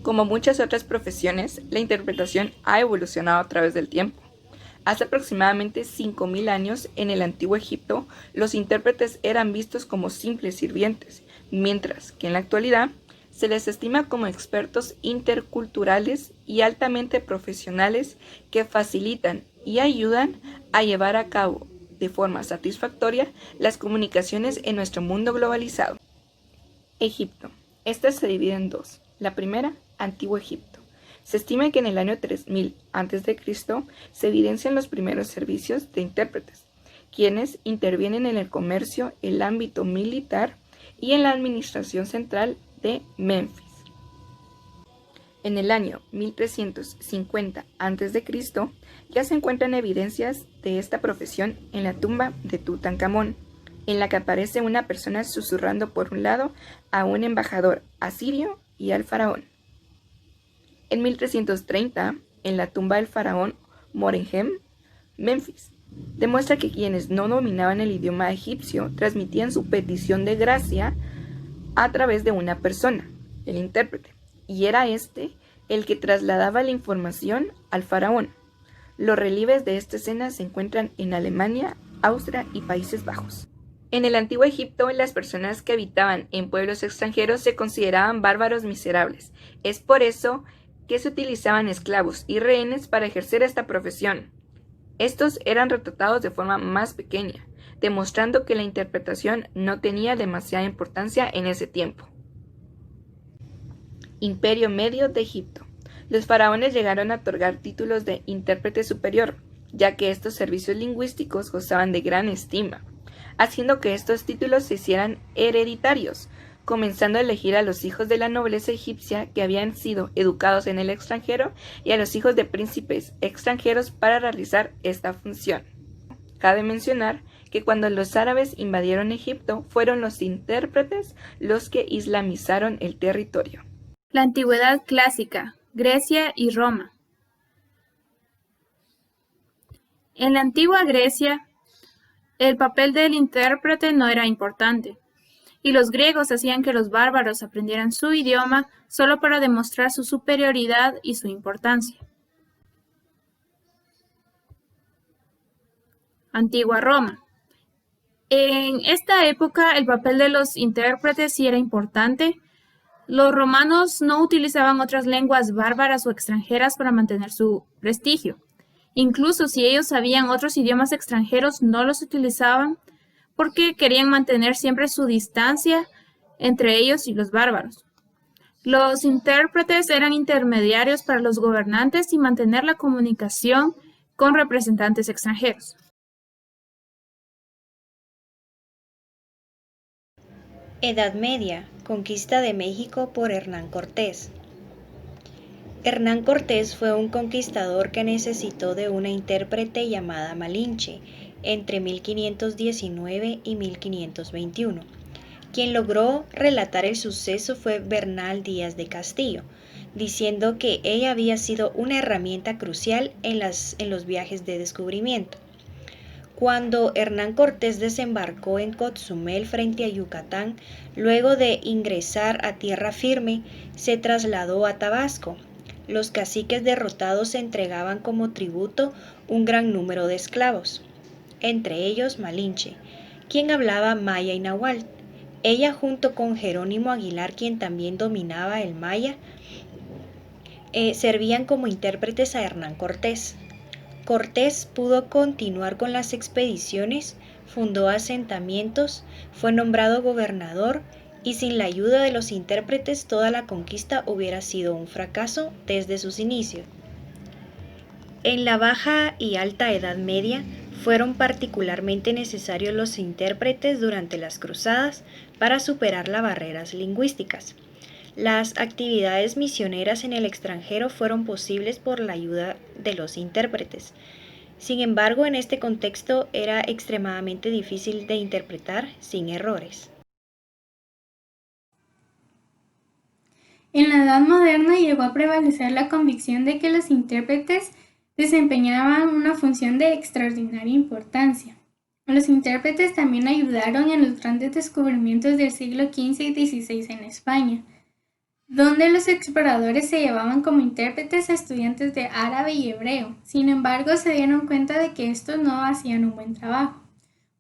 Como muchas otras profesiones, la interpretación ha evolucionado a través del tiempo. Hace aproximadamente 5.000 años, en el antiguo Egipto, los intérpretes eran vistos como simples sirvientes, mientras que en la actualidad se les estima como expertos interculturales y altamente profesionales que facilitan y ayudan a llevar a cabo de forma satisfactoria las comunicaciones en nuestro mundo globalizado. Egipto. Esta se divide en dos. La primera, Antiguo Egipto. Se estima que en el año 3000 a.C. se evidencian los primeros servicios de intérpretes, quienes intervienen en el comercio, el ámbito militar y en la administración central de Memphis. En el año 1350 a.C. ya se encuentran evidencias de esta profesión en la tumba de Tutankamón, en la que aparece una persona susurrando por un lado a un embajador asirio y al faraón. En 1330, en la tumba del faraón Morenhem, Memphis, demuestra que quienes no dominaban el idioma egipcio transmitían su petición de gracia a través de una persona, el intérprete, y era este el que trasladaba la información al faraón. Los relieves de esta escena se encuentran en Alemania, Austria y Países Bajos. En el antiguo Egipto, las personas que habitaban en pueblos extranjeros se consideraban bárbaros miserables. Es por eso que se utilizaban esclavos y rehenes para ejercer esta profesión. Estos eran retratados de forma más pequeña, demostrando que la interpretación no tenía demasiada importancia en ese tiempo. Imperio Medio de Egipto. Los faraones llegaron a otorgar títulos de intérprete superior, ya que estos servicios lingüísticos gozaban de gran estima, haciendo que estos títulos se hicieran hereditarios, comenzando a elegir a los hijos de la nobleza egipcia que habían sido educados en el extranjero y a los hijos de príncipes extranjeros para realizar esta función. Cabe mencionar que cuando los árabes invadieron Egipto, fueron los intérpretes los que islamizaron el territorio. La Antigüedad Clásica, Grecia y Roma. En la antigua Grecia, el papel del intérprete no era importante, y los griegos hacían que los bárbaros aprendieran su idioma solo para demostrar su superioridad y su importancia. Antigua Roma. En esta época, el papel de los intérpretes sí era importante. Los romanos no utilizaban otras lenguas bárbaras o extranjeras para mantener su prestigio. Incluso si ellos sabían otros idiomas extranjeros, no los utilizaban porque querían mantener siempre su distancia entre ellos y los bárbaros. Los intérpretes eran intermediarios para los gobernantes y mantener la comunicación con representantes extranjeros. Edad Media, conquista de México por Hernán Cortés. Hernán Cortés fue un conquistador que necesitó de una intérprete llamada Malinche entre 1519 y 1521. Quien logró relatar el suceso fue Bernal Díaz de Castillo, diciendo que ella había sido una herramienta crucial en los viajes de descubrimiento. Cuando Hernán Cortés desembarcó en Cozumel frente a Yucatán, luego de ingresar a tierra firme, se trasladó a Tabasco. Los caciques derrotados entregaban como tributo un gran número de esclavos, entre ellos Malinche, quien hablaba maya y náhuatl. Ella, junto con Jerónimo Aguilar, quien también dominaba el maya, servían como intérpretes a Hernán Cortés. Cortés pudo continuar con las expediciones, fundó asentamientos, fue nombrado gobernador y sin la ayuda de los intérpretes toda la conquista hubiera sido un fracaso desde sus inicios. En la Baja y Alta Edad Media fueron particularmente necesarios los intérpretes durante las cruzadas para superar las barreras lingüísticas. Las actividades misioneras en el extranjero fueron posibles por la ayuda de los intérpretes. Sin embargo, en este contexto era extremadamente difícil de interpretar sin errores. En la Edad Moderna llegó a prevalecer la convicción de que los intérpretes desempeñaban una función de extraordinaria importancia. Los intérpretes también ayudaron en los grandes descubrimientos del siglo XV y XVI en España. donde los exploradores se llevaban como intérpretes a estudiantes de árabe y hebreo. Sin embargo, se dieron cuenta de que estos no hacían un buen trabajo.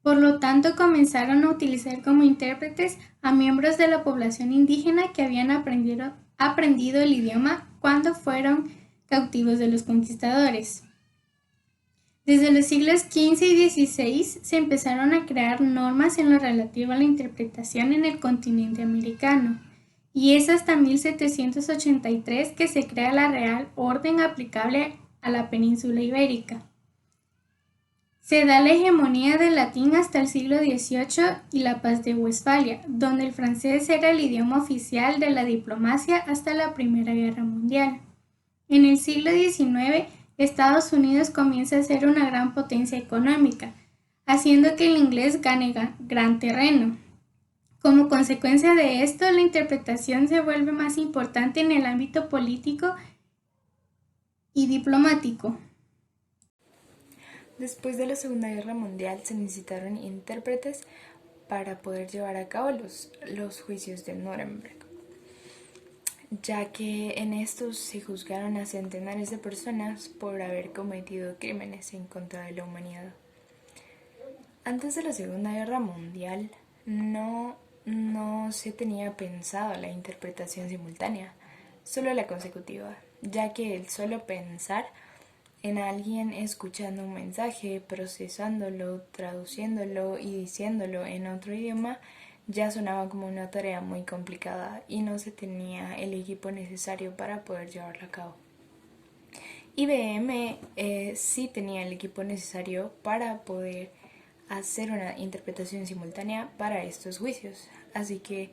Por lo tanto, comenzaron a utilizar como intérpretes a miembros de la población indígena que habían aprendido el idioma cuando fueron cautivos de los conquistadores. Desde los siglos XV y XVI se empezaron a crear normas en lo relativo a la interpretación en el continente americano, y es hasta 1783 que se crea la Real Orden aplicable a la península ibérica. Se da la hegemonía del latín hasta el siglo XVIII y la Paz de Westfalia, donde el francés era el idioma oficial de la diplomacia hasta la Primera Guerra Mundial. En el siglo XIX, Estados Unidos comienza a ser una gran potencia económica, haciendo que el inglés gane gran terreno. Como consecuencia de esto, la interpretación se vuelve más importante en el ámbito político y diplomático. Después de la Segunda Guerra Mundial se necesitaron intérpretes para poder llevar a cabo los juicios de Nuremberg, ya que en estos se juzgaron a centenares de personas por haber cometido crímenes en contra de la humanidad. Antes de la Segunda Guerra Mundial no se tenía pensado la interpretación simultánea, solo la consecutiva, ya que el solo pensar en alguien escuchando un mensaje, procesándolo, traduciéndolo y diciéndolo en otro idioma ya sonaba como una tarea muy complicada y no se tenía el equipo necesario para poder llevarlo a cabo. IBM sí tenía el equipo necesario para poder hacer una interpretación simultánea para estos juicios, así que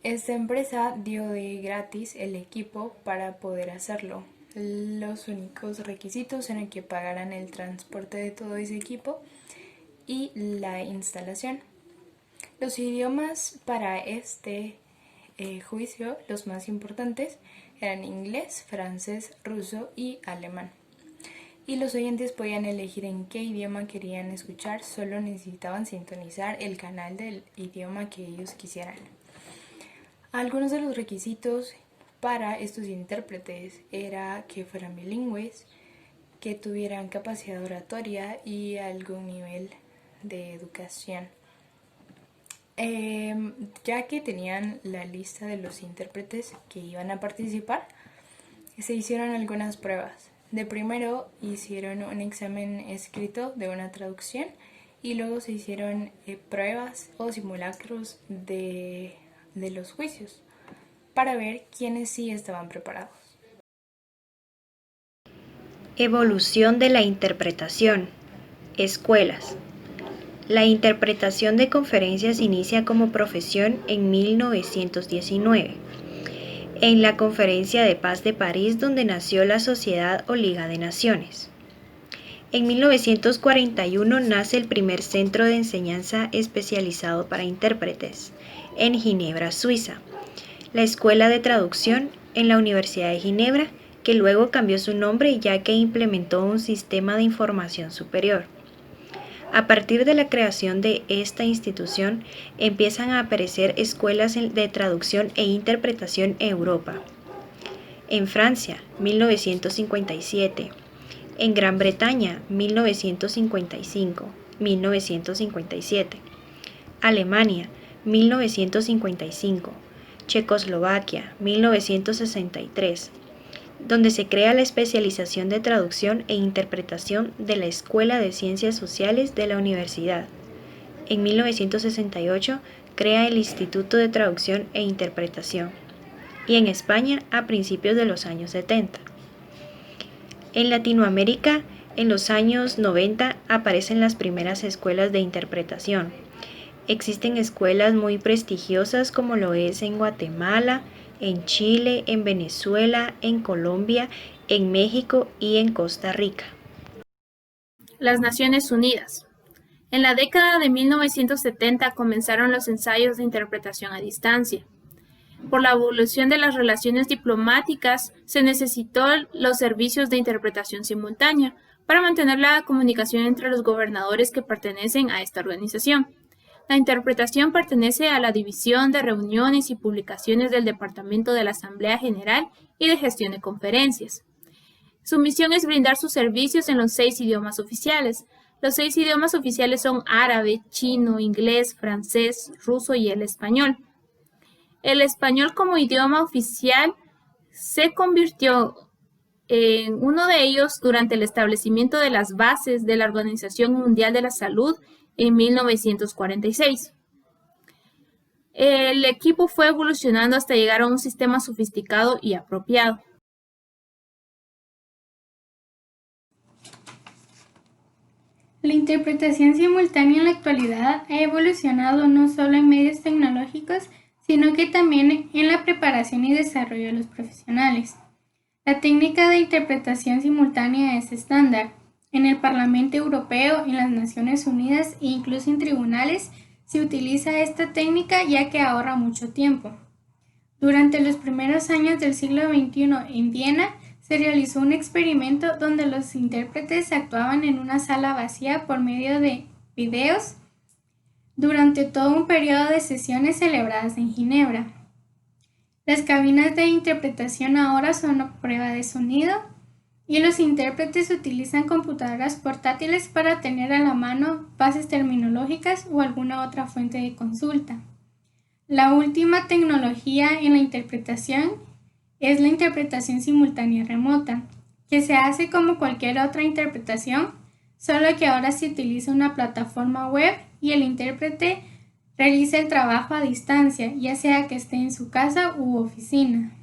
esta empresa dio de gratis el equipo para poder hacerlo. Los únicos requisitos eran que pagaran el transporte de todo ese equipo y la instalación. Los idiomas para este juicio, los más importantes, eran inglés, francés, ruso y alemán. Y los oyentes podían elegir en qué idioma querían escuchar, solo necesitaban sintonizar el canal del idioma que ellos quisieran. Algunos de los requisitos para estos intérpretes era que fueran bilingües, que tuvieran capacidad oratoria y algún nivel de educación. Ya que tenían la lista de los intérpretes que iban a participar, se hicieron algunas pruebas. De primero hicieron un examen escrito de una traducción y luego se hicieron pruebas o simulacros de los juicios para ver quiénes sí estaban preparados. Evolución de la interpretación. Escuelas. La interpretación de conferencias inicia como profesión en 1919, en la Conferencia de Paz de París, donde nació la Sociedad o Liga de Naciones. En 1941 nace el primer centro de enseñanza especializado para intérpretes, en Ginebra, Suiza, la Escuela de Traducción en la Universidad de Ginebra, que luego cambió su nombre ya que implementó un sistema de información superior. A partir de la creación de esta institución, empiezan a aparecer escuelas de traducción e interpretación en Europa. En Francia, 1957. En Gran Bretaña, 1955-1957. Alemania, 1955. Checoslovaquia, 1963. Donde se crea la especialización de traducción e interpretación de la Escuela de Ciencias Sociales de la Universidad. En 1968 crea el Instituto de Traducción e Interpretación. Y en España a principios de los años 70. En Latinoamérica, en los años 90 aparecen las primeras escuelas de interpretación. Existen escuelas muy prestigiosas como lo es en Guatemala, en Chile, en Venezuela, en Colombia, en México y en Costa Rica. Las Naciones Unidas. En la década de 1970 comenzaron los ensayos de interpretación a distancia. Por la evolución de las relaciones diplomáticas, se necesitó los servicios de interpretación simultánea para mantener la comunicación entre los gobernadores que pertenecen a esta organización. La interpretación pertenece a la División de Reuniones y Publicaciones del Departamento de la Asamblea General y de Gestión de Conferencias. Su misión es brindar sus servicios en los 6 idiomas oficiales. Los 6 idiomas oficiales son árabe, chino, inglés, francés, ruso y el español. El español como idioma oficial se convirtió en uno de ellos durante el establecimiento de las bases de la Organización Mundial de la Salud en 1946. El equipo fue evolucionando hasta llegar a un sistema sofisticado y apropiado. La interpretación simultánea en la actualidad ha evolucionado no solo en medios tecnológicos, sino que también en la preparación y desarrollo de los profesionales. La técnica de interpretación simultánea es estándar. En el Parlamento Europeo, en las Naciones Unidas e incluso en tribunales se utiliza esta técnica ya que ahorra mucho tiempo. Durante los primeros años del siglo XXI en Viena, se realizó un experimento donde los intérpretes actuaban en una sala vacía por medio de videos durante todo un periodo de sesiones celebradas en Ginebra. Las cabinas de interpretación ahora son a prueba de sonido y los intérpretes utilizan computadoras portátiles para tener a la mano bases terminológicas o alguna otra fuente de consulta. La última tecnología en la interpretación es la interpretación simultánea remota, que se hace como cualquier otra interpretación, solo que ahora se utiliza una plataforma web y el intérprete realiza el trabajo a distancia, ya sea que esté en su casa u oficina.